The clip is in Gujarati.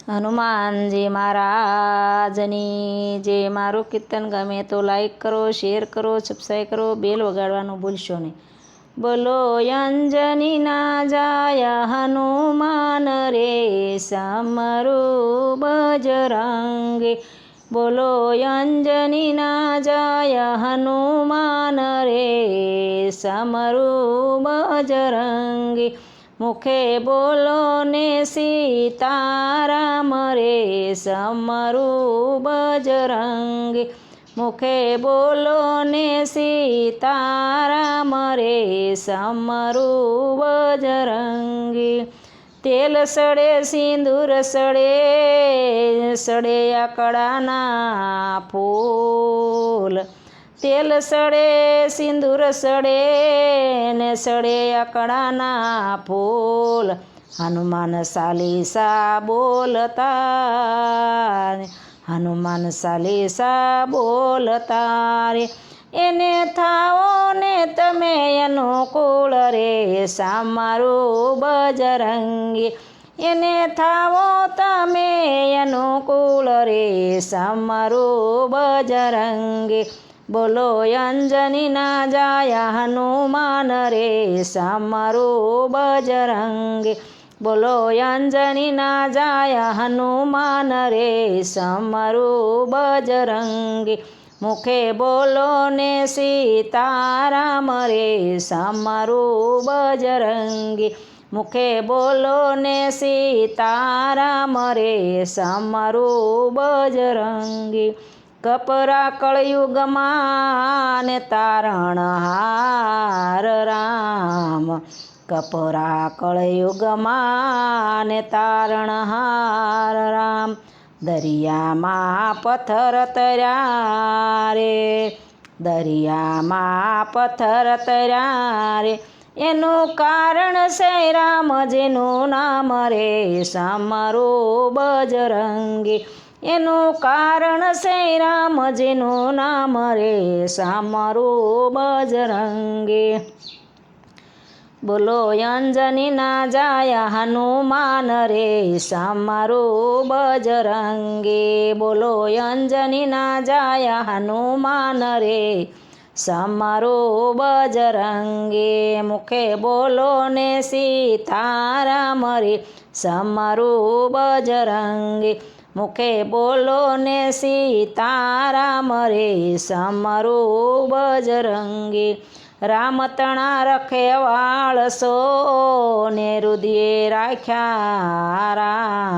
હનુમાનજી મહારાજની જે મારું કીર્તન ગમે તો લાઈક કરો, શેર કરો, સબસ્ક્રાઈબ કરો, બેલ વગાડવાનું ભૂલશો નહીં. બોલો અંજની ના જાય હનુમાન રે સમરૂ બજરંગે. બોલો અંજની ના જાય હનુમાન રે સમરૂ બજરંગે. મુખે બોલો ને સીતારામ રે સમરૂ બજરંગે. મુખે બોલો ને સીતારામ રે સમરૂ બજરંગે. તેલ સડે સિંદૂર સડે, સડે આકડાના ફૂલ. તેલ સડે સિંદૂર સડે ને સડે આકડાના ફૂલ. હનુમાન ચાલીસા બોલતા, હનુમાન ચાલીસા બોલતા રે. એને થાઓ ને તમે અનુકૂળ રે સમરૂ બજરંગે. એને થાઓ તમે અનુકૂળ રે સમરૂ બજરંગે. બોલો અંજની ના જાય હનુમાન રે સમરૂ બજરંગે. બોલો અંજની ના જાય હનુમાન રે સમરૂ બજરંગે. મુખે બોલો ને સીતારામ રે સમરૂ બજરંગે. મુખે બોલો ને સીતારામ રે સમરૂ બજરંગે. કપરા કળયુગમાં ને તારણહાર રામ. કપરા કળયુગમાં ને તારણહાર રામ. દરિયામાં પથ્થર તર્યા રે, દરિયામાં પથ્થર તર્યા રે. એનું કારણ છે રામજીનું નામ રે સમરૂ બજરંગે. એનું કારણ છે રામજીનું નામ રે સમરૂ બજરંગે. બોલો અંજની ના જાય હનુમાન રે સમરૂ બજરંગે. બોલો અંજની ના જાય હનુમાન રે સમરૂ બજરંગે. મુખે બોલો ને સીતારામ રે સમરૂ બજરંગે. મુખે બોલો ને સીતારામ રે સમરૂ બજરંગે. રામ તણા રખેવાળ સો ને રુદિએ રાખ્યા રામ.